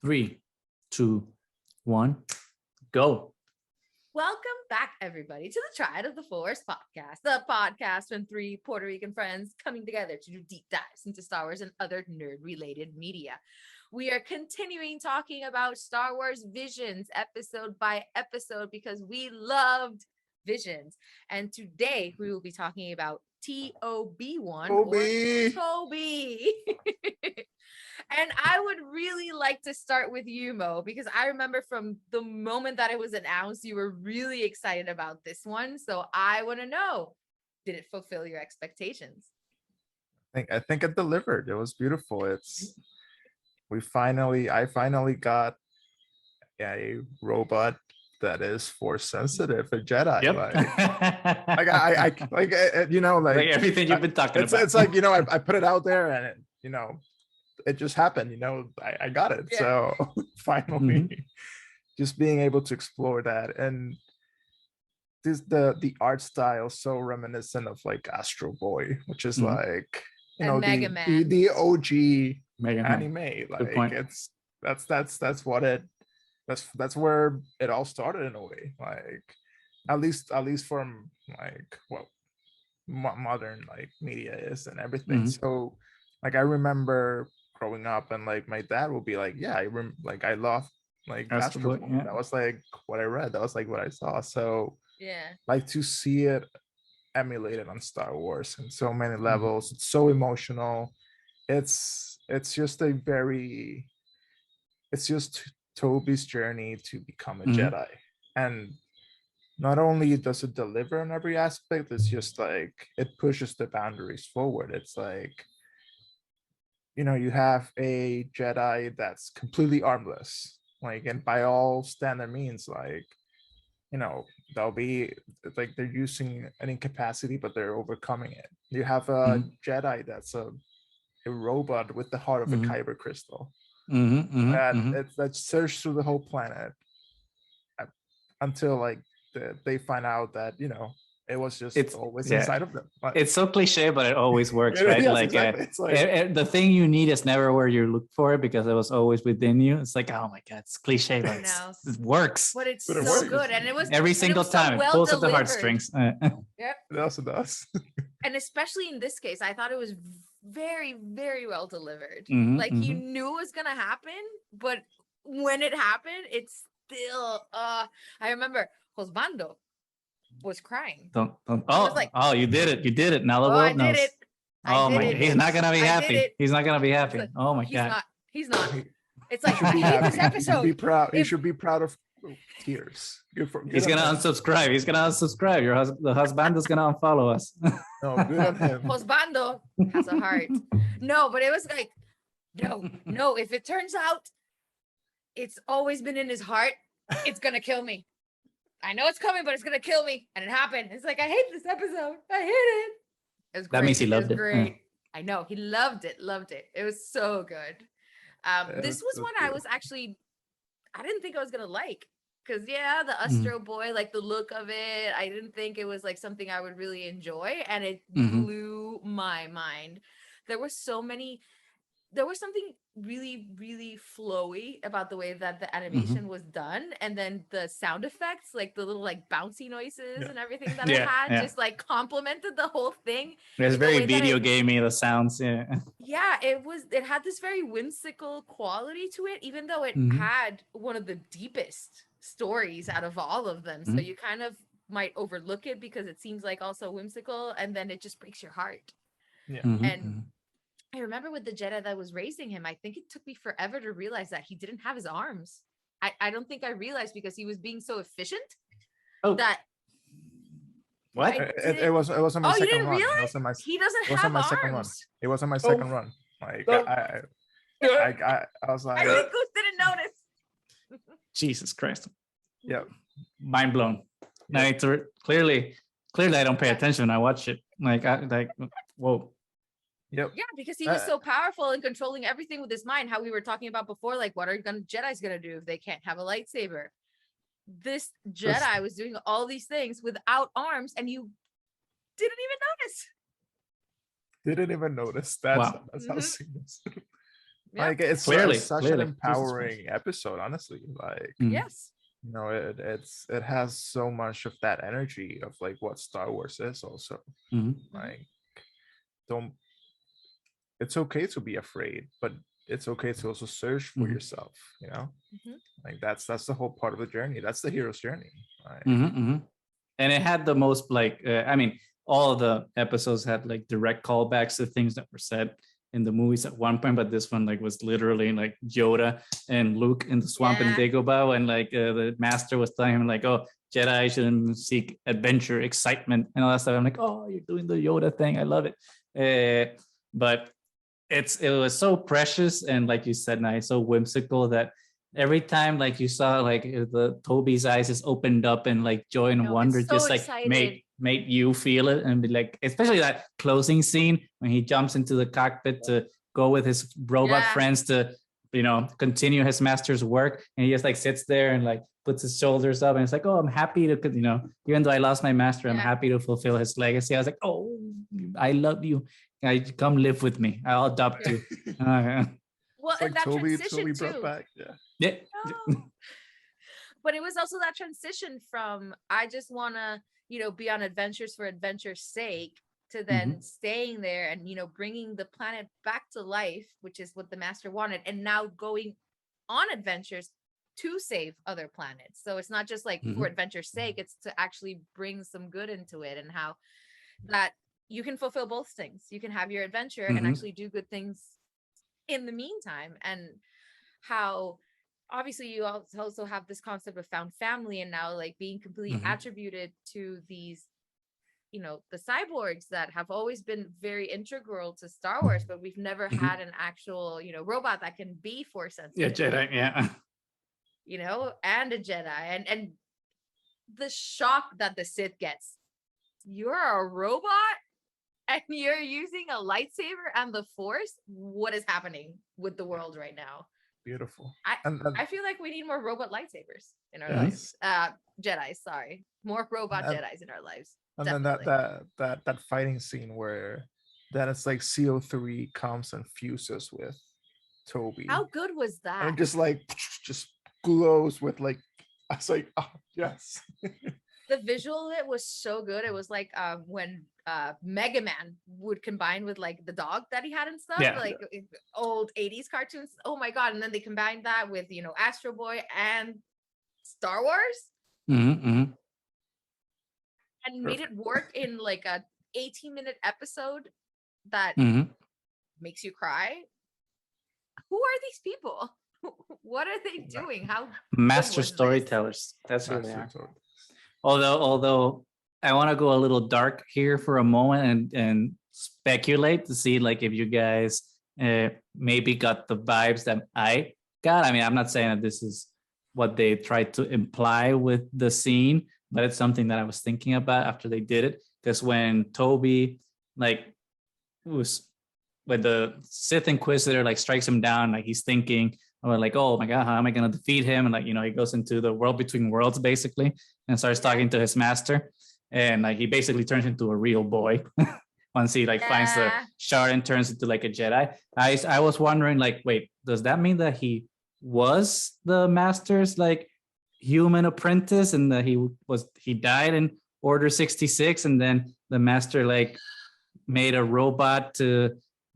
3, 2, 1, go. Welcome back, everybody, to the Triad of the Force podcast, the podcast from three Puerto Rican friends coming together to do deep dives into Star Wars and other nerd-related media. We are continuing talking about Star Wars Visions episode by episode because we loved Visions. And today we will be talking about T0-B1 T0-B. And I would really like to start with you, Mo, because I remember from the moment that it was announced, you were really excited about this one. So I want to know, did it fulfill your expectations? I think it delivered. It was beautiful. I finally got a robot that is force sensitive, a Jedi. Yep. Like everything you've been talking about. It's like, I put it out there and it just happened. I got it. Yeah. So finally, just being able to explore that, and the art style so reminiscent of like Astro Boy, which is like Mega Man. the OG Mega anime. Man. Like that's what it. That's where it all started in a way. Like at least from like what modern like media is and everything. So like I remember growing up and like my dad would be like, yeah, I love like Astro Boy. Yeah. That was like what I read. That was like what I saw. So yeah, like to see it emulated on Star Wars in so many levels. It's so emotional. It's just Toby's journey to become a Jedi, and not only does it deliver on every aspect, it's just like it pushes the boundaries forward. It's like you have a Jedi that's completely armless, like, and by all standard means, like they'll be like they're using an incapacity but they're overcoming it. You have a Jedi that's a robot with the heart of a kyber crystal that searched through the whole planet until like they find out that it was just always inside of them. But it's so cliche, but it always works, right? Yes, like, exactly. It's like the thing you need is never where you look for it because it was always within you. It's like, oh my god, it's cliche, but it works. But it's so good, and it was every single time it pulls at the heartstrings. Yep, it also does. And especially in this case, I thought it was very, very well delivered. Like you knew it was gonna happen, but when it happened, it's still. I remember Josbando was crying. Don't. Oh, you did it. Now the world knows. Oh my god, he's not gonna be happy. He's not gonna be happy. Like, oh my god. He's not. It's like I hate this episode. Be proud. You should be proud of tears. He's gonna unsubscribe. The husband is gonna unfollow us. No, good on him. Josbando has a heart. No, but it was like, no. If it turns out it's always been in his heart, it's gonna kill me. I know it's coming, but it's gonna kill me. And it happened. It's like, I hate this episode. I hate it. It was great. That means he loved it. Great. Yeah. I know. He loved it. It was so good. This was one I was actually, I didn't think I was gonna like. Because the Astro Boy, like the look of it, I didn't think it was like something I would really enjoy. And it blew my mind. There was something really, really flowy about the way that the animation was done, and then the sound effects, like the little like bouncy noises and everything that it had, just like complemented the whole thing. It was very video gamey, the sounds. It had this very whimsical quality to it, even though it had one of the deepest stories out of all of them. So you kind of might overlook it because it seems like also whimsical, and then it just breaks your heart. And I remember with the Jedi that was raising him, I think it took me forever to realize that he didn't have his arms. I don't think I realized because he was being so efficient that. What? It wasn't my second run. Realize? It wasn't my, he doesn't it have wasn't my arms. second run. It wasn't my second run. Like I was like, I think Goose didn't notice. Jesus Christ. Yeah. Mind blown. Now clearly I don't pay attention when I watch it. Whoa. Yep. Yeah, because he was so powerful and controlling everything with his mind. How we were talking about before, like what are Jedi's gonna do if they can't have a lightsaber? This Jedi was doing all these things without arms, and you didn't even notice. That's how serious. Yeah. Like it's Clearly, such clearly. an empowering episode, honestly. Like Mhm. Yes. you know, it has so much of that energy of like what Star Wars is also. Mhm. Like don't it's okay to be afraid, but it's okay to also search for Mhm. yourself, you know? Mhm. Like that's the whole part of the journey. That's the hero's journey. Like, Mhm, mhm. And it had the most like I mean, all of the episodes had like direct callbacks to things that were said in the movies at one point, but this one like was literally like Yoda and Luke in the swamp in Yeah. Dagobah, and like the master was telling him like, "Oh, Jedi shouldn't seek adventure, excitement, and all that stuff." I'm like, "Oh, you're doing the Yoda thing. I love it." But it was so precious and like you said, nice, so whimsical that every time like you saw like the Toby's eyes just opened up and like joy and No, wonder it's so just like excited. made you feel it and be like, especially that closing scene when he jumps into the cockpit to go with his robot Yeah. friends to continue his master's work, and he just like sits there and like puts his shoulders up and it's like, oh, I'm happy to even though I lost my master, I'm Yeah. happy to fulfill his legacy. I was like, oh, I love you. I come live with me. I'll adopt you. Well, it's and like that Toby transition brought too. back. Yeah. Yeah. No. But it was also that transition from I just want to, be on adventures for adventure's sake to then staying there and, bringing the planet back to life, which is what the master wanted. And now going on adventures to save other planets. So it's not just like for adventure's sake, it's to actually bring some good into it, and how that you can fulfill both things. You can have your adventure and actually do good things in the meantime, and how obviously you also have this concept of found family, and now like being completely attributed to these the cyborgs that have always been very integral to Star Wars, but we've never had an actual robot that can be force sensitive. Yeah, Jedi, yeah. And a Jedi, and the shock that the Sith gets. You're a robot and you're using a lightsaber and the Force. What is happening with the world right now? Beautiful. I feel like we need more robot lightsabers in our lives. Jedi, sorry. More robot Jedis in our lives. And Definitely. then that fighting scene where then it's like CO3 comes and fuses with Toby. How good was that? And just like just glows with like, I was like, oh yes. The visual of it was so good. It was like when Mega Man would combine with like the dog that he had and stuff, like old 80s cartoons. Oh my god. And then they combined that with Astro Boy and Star Wars. And made it work in like a 18-minute episode that makes you cry. Who are these people? What are they doing? How master storytellers? That's who they are. Although I want to go a little dark here for a moment and speculate to see like if you guys maybe got the vibes that I got. I mean, I'm not saying that this is what they tried to imply with the scene, but it's something that I was thinking about after they did it. Because when Toby when the Sith Inquisitor like strikes him down, like he's thinking, or like, oh my god, how am I going to defeat him? And like he goes into the world between worlds basically and starts talking to his master, and like he basically turns into a real boy once he like finds the shard and turns into like a Jedi. I was wondering like, wait, does that mean that he was the master's like human apprentice, and that he died in Order 66, and then the master like made a robot to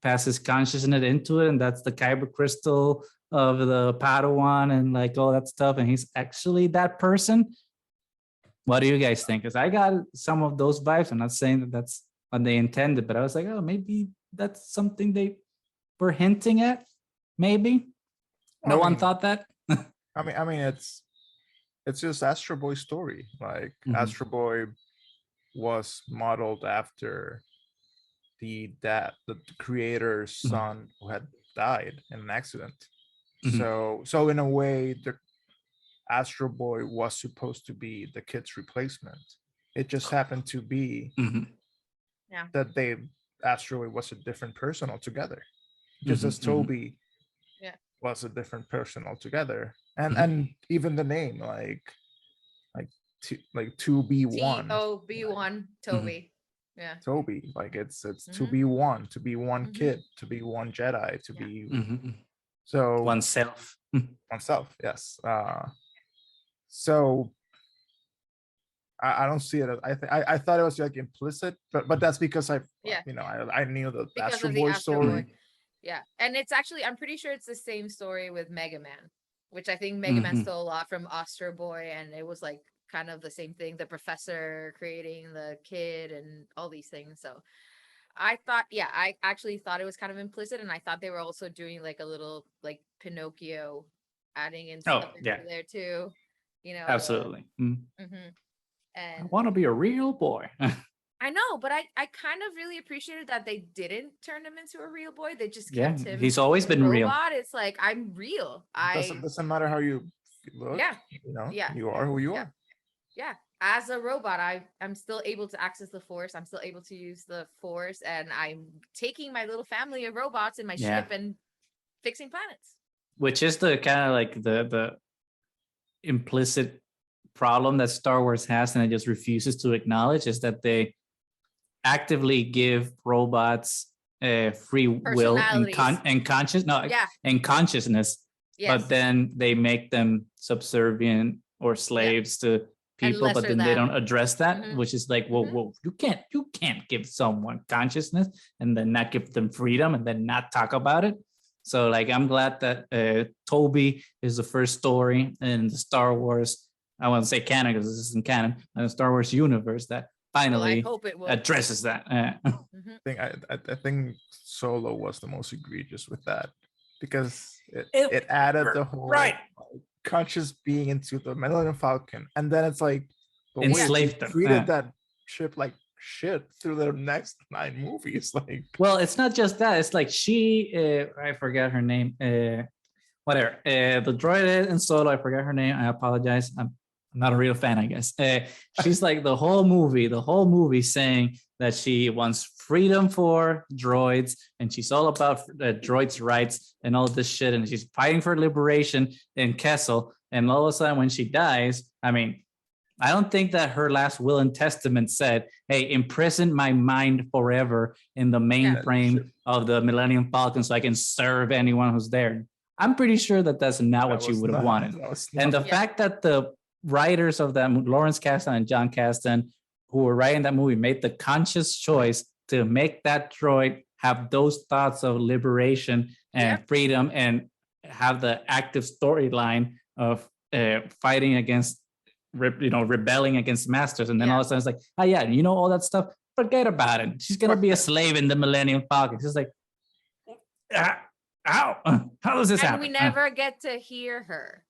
pass his consciousness into it, and that's the kyber crystal of the Padawan and like all that stuff, and he's actually that person? What do you guys think? Because I got some of those vibes. I'm not saying that that's what they intended, but I was like, oh, maybe that's something they were hinting at. Maybe no one thought that. I mean, it's just Astro Boy's story. Like Astro Boy was modeled after the creator's son who had died in an accident. So in a way, the Astro Boy was supposed to be the kid's replacement. It just happened to be that Astro Boy was a different person altogether, just as Toby was a different person altogether, and even the name like 2-B1 T0-B1 Toby. Yeah, Toby, like it's to be one kid, to be one Jedi, to be So Oneself. oneself, yes. So I don't see it as I thought it was like implicit, but that's because I knew the Because Astro of the Boy Astro story. Boy. Yeah. And it's actually, I'm pretty sure it's the same story with Mega Man, which I think Mega Man Mhm. stole a lot from Astro Boy, and it was like kind of the same thing, the professor creating the kid and all these things. So I thought, yeah, I actually thought it was kind of implicit, and I thought they were also doing like a little like Pinocchio, adding in Oh, stuff yeah, into there too, you know. absolutely. I And want to be a real boy. I know, but I kind of really appreciated that they didn't turn him into a real boy. They just Yeah, kept him he's always a been real. robot. It's like, I'm real. Doesn't matter how you look. Yeah. You are who you Yeah. are. Yeah. As a robot, I'm still able to access the force. I'm still able to use the force, and I'm taking my little family of robots in my Yeah. ship and fixing planets. Which is the kind of like the implicit problem that Star Wars has, and it just refuses to acknowledge, is that they actively give robots free will and Yeah. and consciousness, Yes. but then they make them subservient or slaves to people, but lesser then they than. don't address that, Mhm. which is like, whoa, you can't give someone consciousness and then not give them freedom and then not talk about it. So like, I'm glad that T0-B is the first story in the Star Wars, I won't say canon because this isn't canon, in the Star Wars universe that finally I hope it will. addresses that. I think Solo was the most egregious with that, because it added the whole conscious being into the Millennium Falcon, and then it's like, but enslaved them. Treated that ship like shit through the next 9 movies. Like, well, it's not just that. It's like she, I forgot her name. Whatever. The droid in Solo, I forgot her name. I apologize. I'm not a real fan, I guess. She's like the whole movie saying that she wants freedom for droids, and she's all about droids' rights and all this shit, and she's fighting for liberation in Kessel. And all of a sudden, when she dies, I mean, I don't think that her last will and testament said, hey, imprison my mind forever in the mainframe of the Millennium Falcon so I can serve anyone who's there. I'm pretty sure that that's not what you would have wanted. And the fact that the writers of that, Lawrence Kasdan and John Kasdan, who were writing that movie, made the conscious choice to make that droid have those thoughts of liberation and freedom, and have the active storyline of fighting against, rebelling against masters. And then all of a sudden it's like, oh yeah, all that stuff, forget about it. She's gonna be a slave in the Millennium Falcon. She's like, how does this happen? We never get to hear her,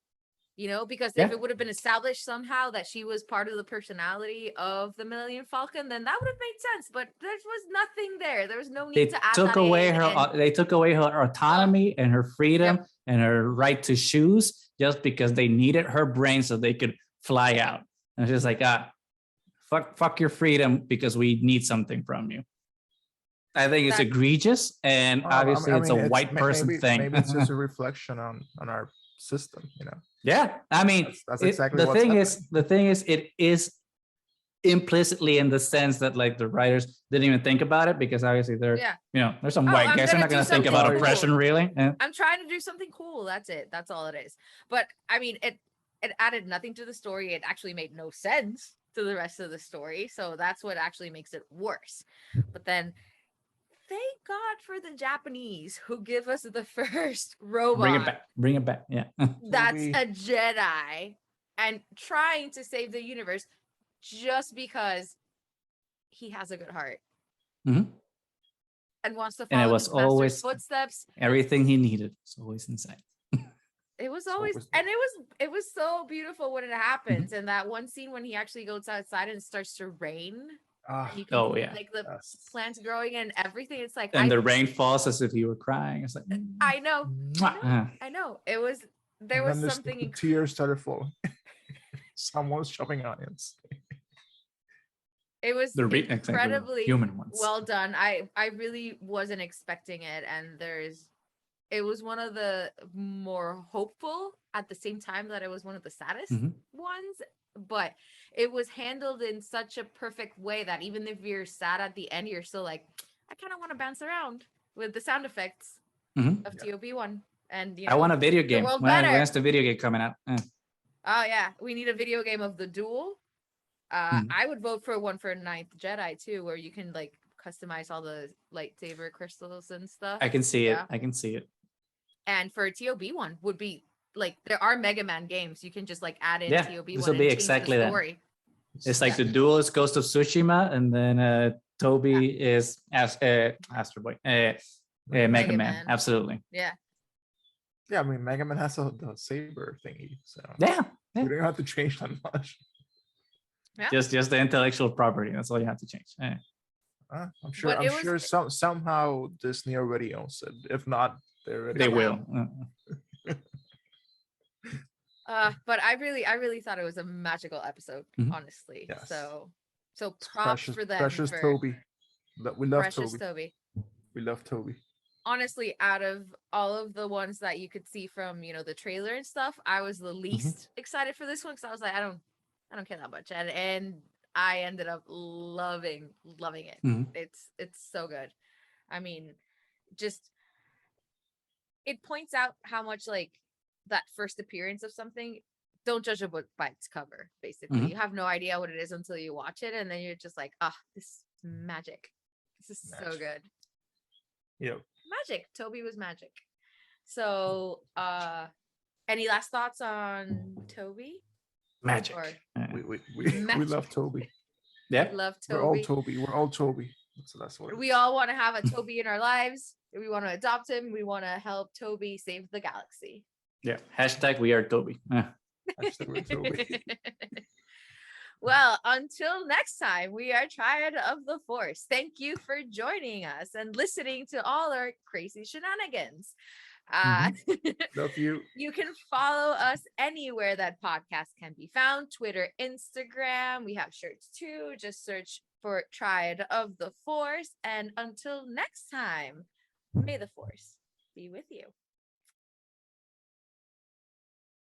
because if it would have been established somehow that she was part of the personality of the Millennium Falcon, then that would have made sense. But there was nothing there. There was no need to add that in. They took away her autonomy and her freedom and her right to choose, just because they needed her brain so they could fly out. And it's just like, fuck your freedom because we need something from you. I think it's egregious, and obviously it's a white person thing. Maybe it's just a reflection on our system, Yeah, I mean, that's exactly the thing is, it is implicitly in the sense that like the writers didn't even think about it, because obviously they're there's some white guys. They're not going to think about oppression, really. I'm trying to do something cool. That's it. That's all it is. But I mean, it added nothing to the story. It actually made no sense to the rest of the story. So that's what actually makes it worse. But then, thank God for the Japanese who give us the first robot. Bring it back. Yeah. That's a Jedi and trying to save the universe just because he has a good heart. Mm-hmm. And wants to follow his master's footsteps. Everything he needed was always inside. It was always, and it was so beautiful when it happens. And that one scene when he actually goes outside and it starts to rain. You can see, like the plants growing and everything. It's like, and the rain falls as if he were crying. It's like, I know. It was, there was something. The tears started flowing. Someone's chopping onions. It was incredibly human ones. Well done. I really wasn't expecting it, and it was one of the more hopeful at the same time that it was one of the saddest ones, but it was handled in such a perfect way that even if you're sad at the end, you're still like, I kind of want to bounce around with the sound effects of T0-B1. and I want a video the game. world When, better. when's the video game coming out? Oh yeah, we need a video game of the duel. I would vote for one for Ninth Jedi too, where you can like customize all the lightsaber crystals and stuff. I can see Yeah. it. I can see it. And for T0-B1 would be like there are Mega Man games. You can just like add in Yeah, T0-B1 this will and be change exactly the that. story. It's like Yeah. the duel is Ghost of Tsushima, and then Toby is Astro Boy, Mega Man. Absolutely. Yeah. Yeah, I mean, Mega Man has the saber thingy, so Yeah. we don't have to change that much. Yeah. Just the intellectual property. That's all you have to change. I'm sure. But it was- Somehow Disney already owns it. If not, They will. But I really thought it was a magical episode, Mhm. honestly. Yes. So props Precious, for them. precious for Toby. We love Precious Toby. Toby. We love Toby. Honestly, out of all of the ones that you could see from the trailer and stuff, I was the least excited for this one because I was like, I don't care that much, and I ended up loving it. It's so good. I mean, just it points out how much like that first appearance of something. Don't judge a book by its cover. Basically, you have no idea what it is until you watch it, and then you're just like, this is magic. This is so good. Yep. Magic. Toby was magic. So any last thoughts on Toby? Magic. Or We love Toby. Yeah. love Toby. We're all Toby. We're all Toby. So that's what We all want to have a Toby in our lives. We want to adopt him. We want to help Toby save the galaxy. Yeah. Hashtag we are Toby. Hashtag we're Toby. Well, until next time, we are Triad of the Force. Thank you for joining us and listening to all our crazy shenanigans. Love you. You can follow us anywhere that podcasts can be found. Twitter, Instagram. We have shirts too. Just search for Triad of the Force. And until next time, may the Force be with you.